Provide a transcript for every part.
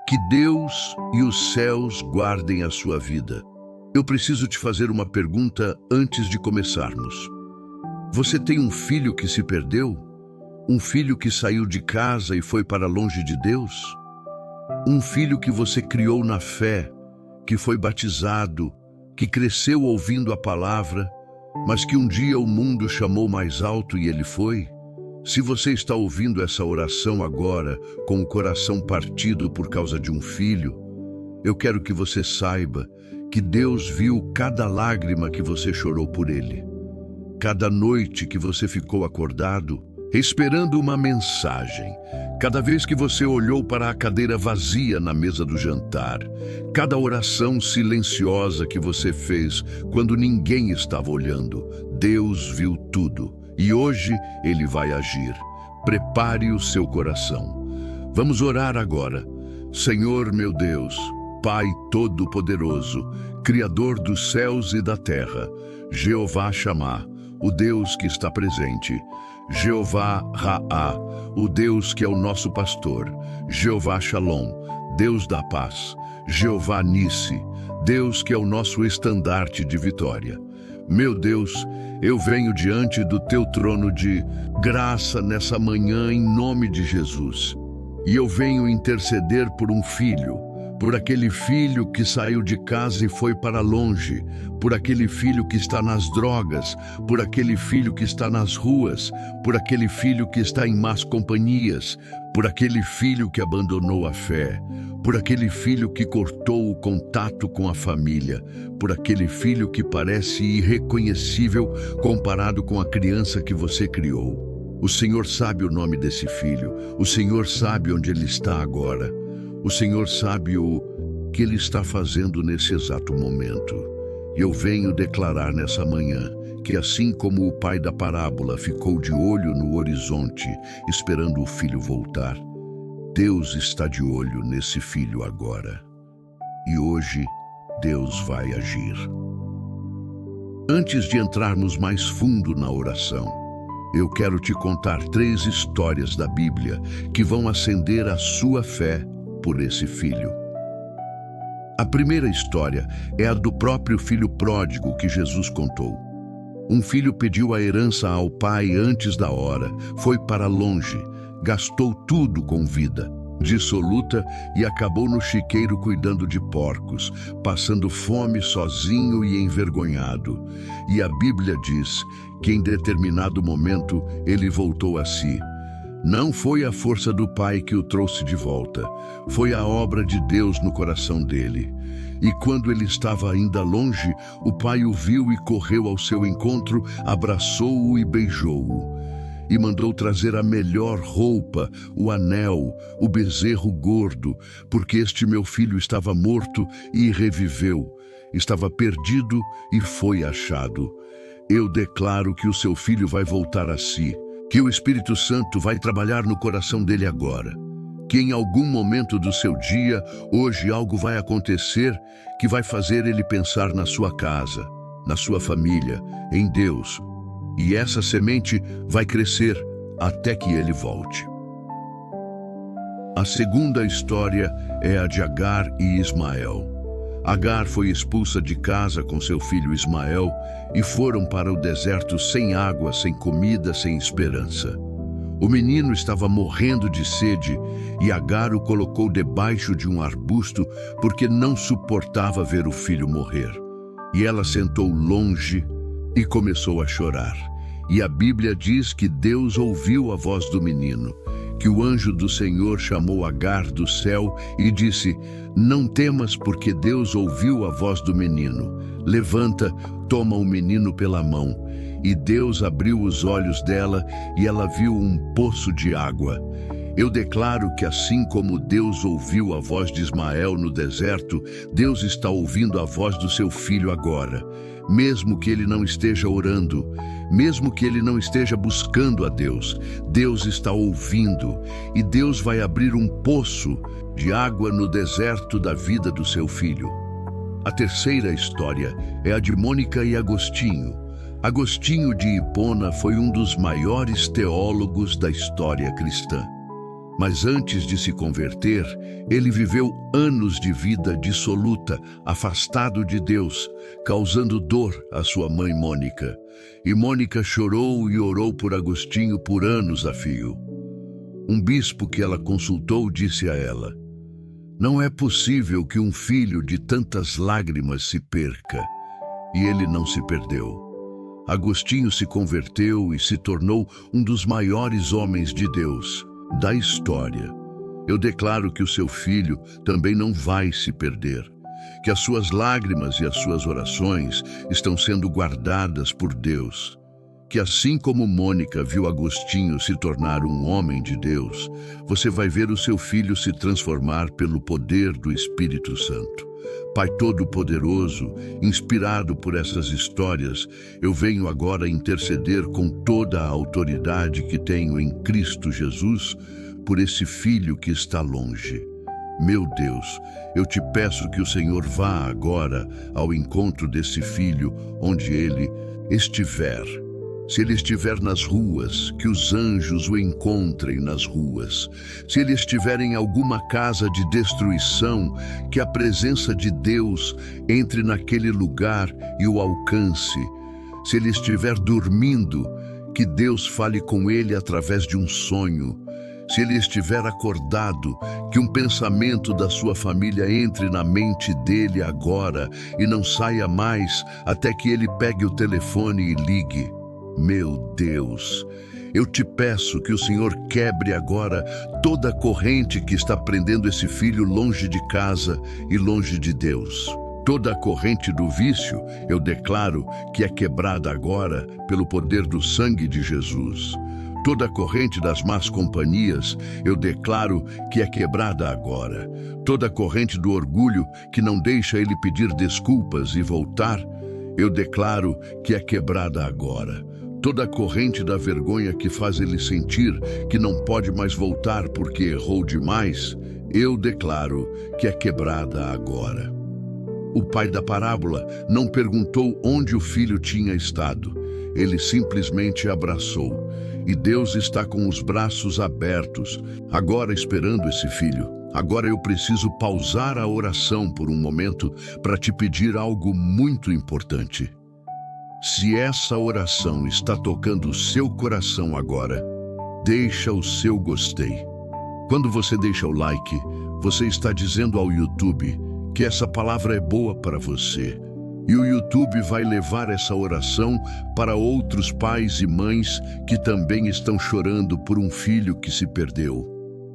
Que Deus e os céus guardem a sua vida. Eu preciso te fazer uma pergunta antes de começarmos. Você tem um filho que se perdeu? Um filho que saiu de casa e foi para longe de Deus? Um filho que você criou na fé, que foi batizado, que cresceu ouvindo a palavra, mas que um dia o mundo chamou mais alto e ele foi? Se você está ouvindo essa oração agora, com o coração partido por causa de um filho, eu quero que você saiba que Deus viu cada lágrima que você chorou por ele, cada noite que você ficou acordado, esperando uma mensagem, cada vez que você olhou para a cadeira vazia na mesa do jantar, cada oração silenciosa que você fez quando ninguém estava olhando. Deus viu tudo. E hoje Ele vai agir. Prepare o seu coração. Vamos orar agora. Senhor meu Deus, Pai Todo-Poderoso, Criador dos céus e da terra, Jeová Shammah, o Deus que está presente, Jeová Raá, o Deus que é o nosso pastor, Jeová Shalom, Deus da paz, Jeová Nissi, Deus que é o nosso estandarte de vitória. Meu Deus, eu venho diante do teu trono de graça nessa manhã em nome de Jesus. E eu venho interceder por um filho, por aquele filho que saiu de casa e foi para longe, por aquele filho que está nas drogas, por aquele filho que está nas ruas, por aquele filho que está em más companhias, por aquele filho que abandonou a fé, por aquele filho que cortou o contato com a família, por aquele filho que parece irreconhecível comparado com a criança que você criou. O Senhor sabe o nome desse filho, o Senhor sabe onde ele está agora, o Senhor sabe o que ele está fazendo nesse exato momento. Eu venho declarar nessa manhã que assim como o pai da parábola ficou de olho no horizonte, esperando o filho voltar, Deus está de olho nesse filho agora. E hoje, Deus vai agir. Antes de entrarmos mais fundo na oração, eu quero te contar 3 histórias da Bíblia que vão acender a sua fé por esse filho. A primeira história é a do próprio filho pródigo que Jesus contou. Um filho pediu a herança ao pai antes da hora, foi para longe, gastou tudo com vida dissoluta e acabou no chiqueiro cuidando de porcos, passando fome sozinho e envergonhado. E a Bíblia diz que em determinado momento ele voltou a si. Não foi a força do pai que o trouxe de volta, foi a obra de Deus no coração dele. E quando ele estava ainda longe, o pai o viu e correu ao seu encontro, abraçou-o e beijou-o. E mandou trazer a melhor roupa, o anel, o bezerro gordo, porque este meu filho estava morto e reviveu, estava perdido e foi achado. Eu declaro que o seu filho vai voltar a si, que o Espírito Santo vai trabalhar no coração dele agora, que em algum momento do seu dia, hoje algo vai acontecer que vai fazer ele pensar na sua casa, na sua família, em Deus. E essa semente vai crescer até que ele volte. A segunda história é a de Agar e Ismael. Agar foi expulsa de casa com seu filho Ismael e foram para o deserto sem água, sem comida, sem esperança. O menino estava morrendo de sede e Agar o colocou debaixo de um arbusto porque não suportava ver o filho morrer. E ela sentou longe e começou a chorar. E a Bíblia diz que Deus ouviu a voz do menino, que o anjo do Senhor chamou Agar do céu e disse: não temas, porque Deus ouviu a voz do menino. Levanta, toma o menino pela mão. E Deus abriu os olhos dela e ela viu um poço de água. Eu declaro que assim como Deus ouviu a voz de Ismael no deserto, Deus está ouvindo a voz do seu filho agora. Mesmo que ele não esteja orando, mesmo que ele não esteja buscando a Deus, Deus está ouvindo e Deus vai abrir um poço de água no deserto da vida do seu filho. A terceira história é a de Mônica e Agostinho. Agostinho de Hipona foi um dos maiores teólogos da história cristã. Mas antes de se converter, ele viveu anos de vida dissoluta, afastado de Deus, causando dor à sua mãe Mônica. E Mônica chorou e orou por Agostinho por anos a fio. Um bispo que ela consultou disse a ela: "Não é possível que um filho de tantas lágrimas se perca." E ele não se perdeu. Agostinho se converteu e se tornou um dos maiores homens de Deus da história. Eu declaro que o seu filho também não vai se perder, que as suas lágrimas e as suas orações estão sendo guardadas por Deus, que assim como Mônica viu Agostinho se tornar um homem de Deus, você vai ver o seu filho se transformar pelo poder do Espírito Santo. Pai Todo-Poderoso, inspirado por essas histórias, eu venho agora interceder com toda a autoridade que tenho em Cristo Jesus por esse filho que está longe. Meu Deus, eu te peço que o Senhor vá agora ao encontro desse filho onde ele estiver. Se ele estiver nas ruas, que os anjos o encontrem nas ruas. Se ele estiver em alguma casa de destruição, que a presença de Deus entre naquele lugar e o alcance. Se ele estiver dormindo, que Deus fale com ele através de um sonho. Se ele estiver acordado, que um pensamento da sua família entre na mente dele agora e não saia mais até que ele pegue o telefone e ligue. Meu Deus, eu te peço que o Senhor quebre agora toda a corrente que está prendendo esse filho longe de casa e longe de Deus. Toda a corrente do vício, eu declaro que é quebrada agora pelo poder do sangue de Jesus. Toda a corrente das más companhias, eu declaro que é quebrada agora. Toda a corrente do orgulho que não deixa ele pedir desculpas e voltar, eu declaro que é quebrada agora. Toda a corrente da vergonha que faz ele sentir que não pode mais voltar porque errou demais, eu declaro que é quebrada agora. O pai da parábola não perguntou onde o filho tinha estado. Ele simplesmente abraçou. E Deus está com os braços abertos, agora esperando esse filho. Agora eu preciso pausar a oração por um momento para te pedir algo muito importante. Se essa oração está tocando o seu coração agora, deixa o seu gostei. Quando você deixa o like, você está dizendo ao YouTube que essa palavra é boa para você. E o YouTube vai levar essa oração para outros pais e mães que também estão chorando por um filho que se perdeu.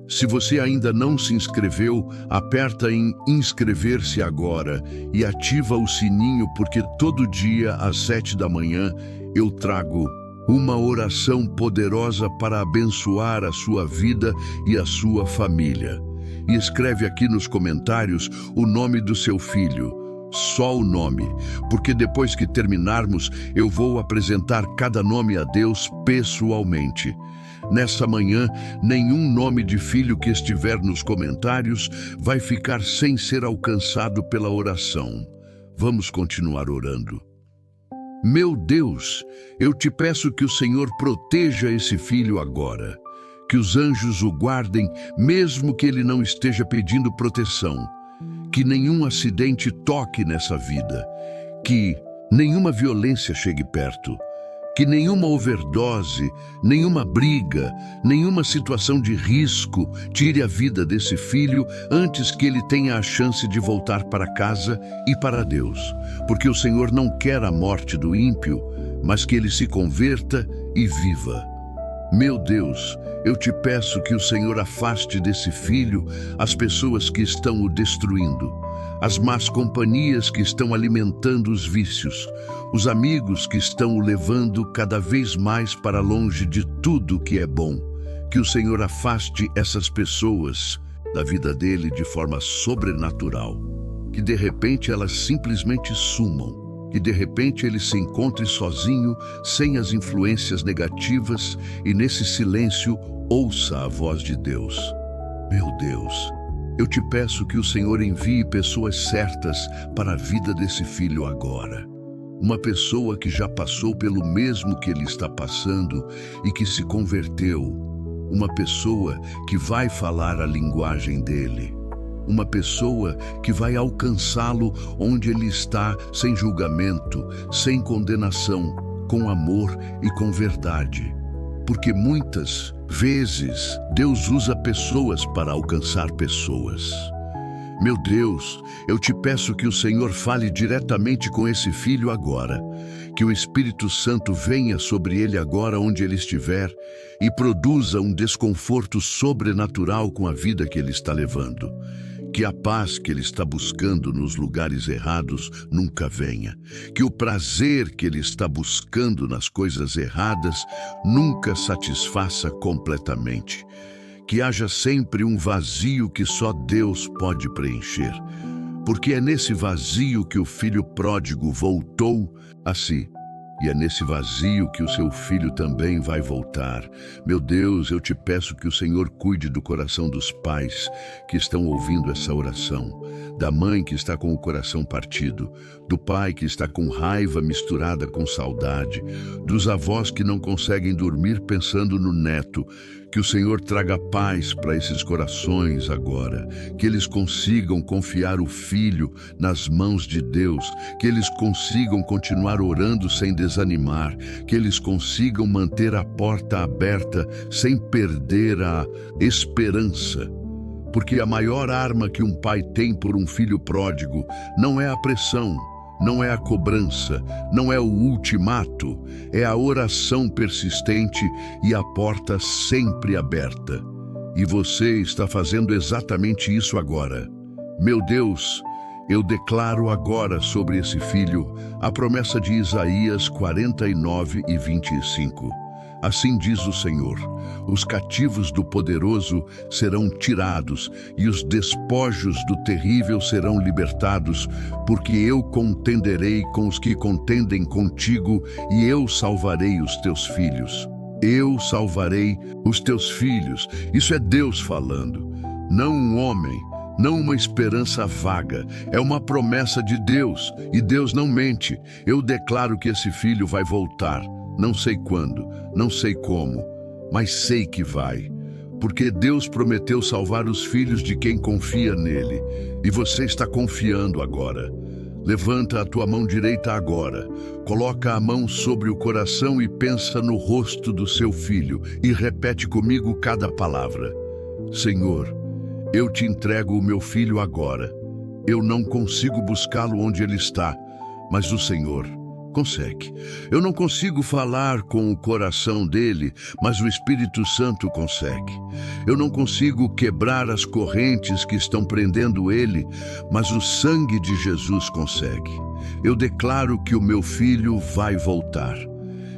Se você ainda não se inscreveu, aperta em inscrever-se agora e ativa o sininho, porque todo dia às 7 da manhã eu trago uma oração poderosa para abençoar a sua vida e a sua família. E escreve aqui nos comentários o nome do seu filho. Só o nome, porque depois que terminarmos, eu vou apresentar cada nome a Deus pessoalmente. Nessa manhã, nenhum nome de filho que estiver nos comentários vai ficar sem ser alcançado pela oração. Vamos continuar orando. Meu Deus, eu te peço que o Senhor proteja esse filho agora. Que os anjos o guardem, mesmo que ele não esteja pedindo proteção. Que nenhum acidente toque nessa vida, que nenhuma violência chegue perto, que nenhuma overdose, nenhuma briga, nenhuma situação de risco tire a vida desse filho antes que ele tenha a chance de voltar para casa e para Deus, porque o Senhor não quer a morte do ímpio, mas que ele se converta e viva. Meu Deus, eu te peço que o Senhor afaste desse filho as pessoas que estão o destruindo, as más companhias que estão alimentando os vícios, os amigos que estão o levando cada vez mais para longe de tudo que é bom. Que o Senhor afaste essas pessoas da vida dele de forma sobrenatural, que de repente elas simplesmente sumam. Que de repente ele se encontre sozinho, sem as influências negativas, e nesse silêncio ouça a voz de Deus. Meu Deus, eu te peço que o Senhor envie pessoas certas para a vida desse filho agora. Uma pessoa que já passou pelo mesmo que ele está passando e que se converteu. uma pessoa que vai falar a linguagem dele, uma pessoa que vai alcançá-lo onde ele está, sem julgamento, sem condenação, com amor e com verdade. Porque muitas vezes Deus usa pessoas para alcançar pessoas. Meu Deus, eu te peço que o Senhor fale diretamente com esse filho agora, que o Espírito Santo venha sobre ele agora onde ele estiver e produza um desconforto sobrenatural com a vida que ele está levando. Que a paz que ele está buscando nos lugares errados nunca venha. Que o prazer que ele está buscando nas coisas erradas nunca satisfaça completamente. Que haja sempre um vazio que só Deus pode preencher. Porque é nesse vazio que o filho pródigo voltou a si. E é nesse vazio que o seu filho também vai voltar. Meu Deus, eu te peço que o Senhor cuide do coração dos pais que estão ouvindo essa oração, da mãe que está com o coração partido, do pai que está com raiva misturada com saudade, dos avós que não conseguem dormir pensando no neto. Que o Senhor traga paz para esses corações agora, que eles consigam confiar o filho nas mãos de Deus, que eles consigam continuar orando sem desanimar, que eles consigam manter a porta aberta sem perder a esperança. Porque a maior arma que um pai tem por um filho pródigo não é a pressão, não é a cobrança, não é o ultimato, é a oração persistente e a porta sempre aberta. E você está fazendo exatamente isso agora. Meu Deus, eu declaro agora sobre esse filho a promessa de Isaías 49:25. Assim diz o Senhor: os cativos do poderoso serão tirados e os despojos do terrível serão libertados, porque eu contenderei com os que contendem contigo e eu salvarei os teus filhos. Eu salvarei os teus filhos. Isso é Deus falando, não um homem, não uma esperança vaga. É uma promessa de Deus e Deus não mente. Eu declaro que esse filho vai voltar. Não sei quando, não sei como, mas sei que vai. Porque Deus prometeu salvar os filhos de quem confia nele. E você está confiando agora. Levanta a tua mão direita agora. Coloca a mão sobre o coração e pensa no rosto do seu filho. E repete comigo cada palavra. Senhor, eu te entrego o meu filho agora. Eu não consigo buscá-lo onde ele está, mas o Senhor consegue. Eu não consigo falar com o coração dele, mas o Espírito Santo consegue. Eu não consigo quebrar as correntes que estão prendendo ele, mas o sangue de Jesus consegue. Eu declaro que o meu filho vai voltar.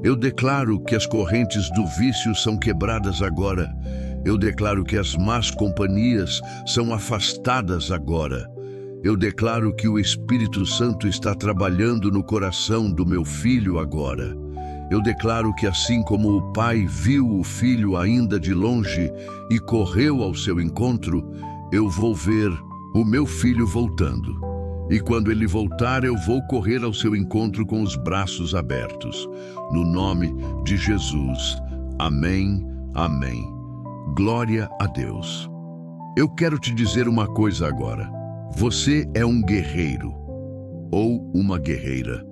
Eu declaro que as correntes do vício são quebradas agora. Eu declaro que as más companhias são afastadas agora. Eu declaro que o Espírito Santo está trabalhando no coração do meu filho agora. Eu declaro que assim como o pai viu o filho ainda de longe e correu ao seu encontro, eu vou ver o meu filho voltando. E quando ele voltar, eu vou correr ao seu encontro com os braços abertos. No nome de Jesus. Amém, amém. Glória a Deus. Eu quero te dizer uma coisa agora. Você é um guerreiro ou uma guerreira,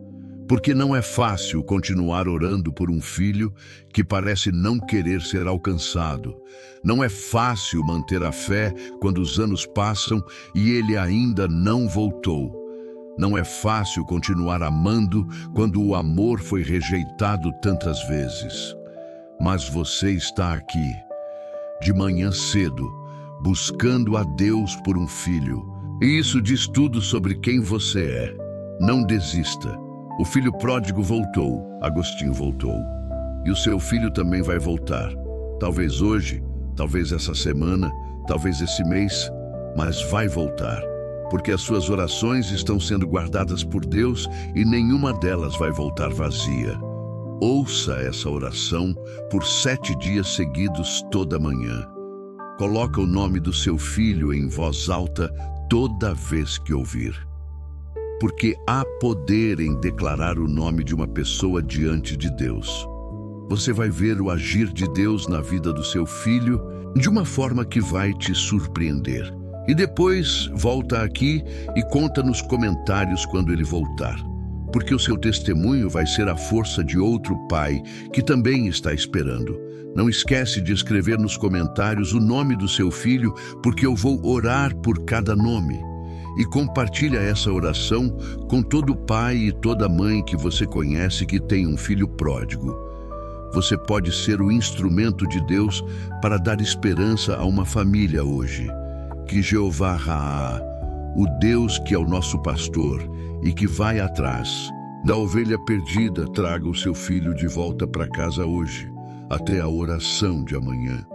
porque não é fácil continuar orando por um filho que parece não querer ser alcançado. Não é fácil manter a fé quando os anos passam e ele ainda não voltou. Não é fácil continuar amando quando o amor foi rejeitado tantas vezes. Mas você está aqui, de manhã cedo, buscando a Deus por um filho. E isso diz tudo sobre quem você é. Não desista. O filho pródigo voltou, Agostinho voltou. E o seu filho também vai voltar. Talvez hoje, talvez essa semana, talvez esse mês, mas vai voltar. Porque as suas orações estão sendo guardadas por Deus e nenhuma delas vai voltar vazia. Ouça essa oração por 7 dias seguidos toda manhã. Coloca o nome do seu filho em voz alta toda vez que ouvir. Porque há poder em declarar o nome de uma pessoa diante de Deus. Você vai ver o agir de Deus na vida do seu filho de uma forma que vai te surpreender. E depois volta aqui e conta nos comentários quando ele voltar, porque o seu testemunho vai ser a força de outro pai que também está esperando. Não esquece de escrever nos comentários o nome do seu filho, porque eu vou orar por cada nome. E compartilha essa oração com todo pai e toda mãe que você conhece que tem um filho pródigo. Você pode ser o instrumento de Deus para dar esperança a uma família hoje. Que Jeová Raá, o Deus que é o nosso pastor e que vai atrás da ovelha perdida, traga o seu filho de volta para casa hoje, até a oração de amanhã.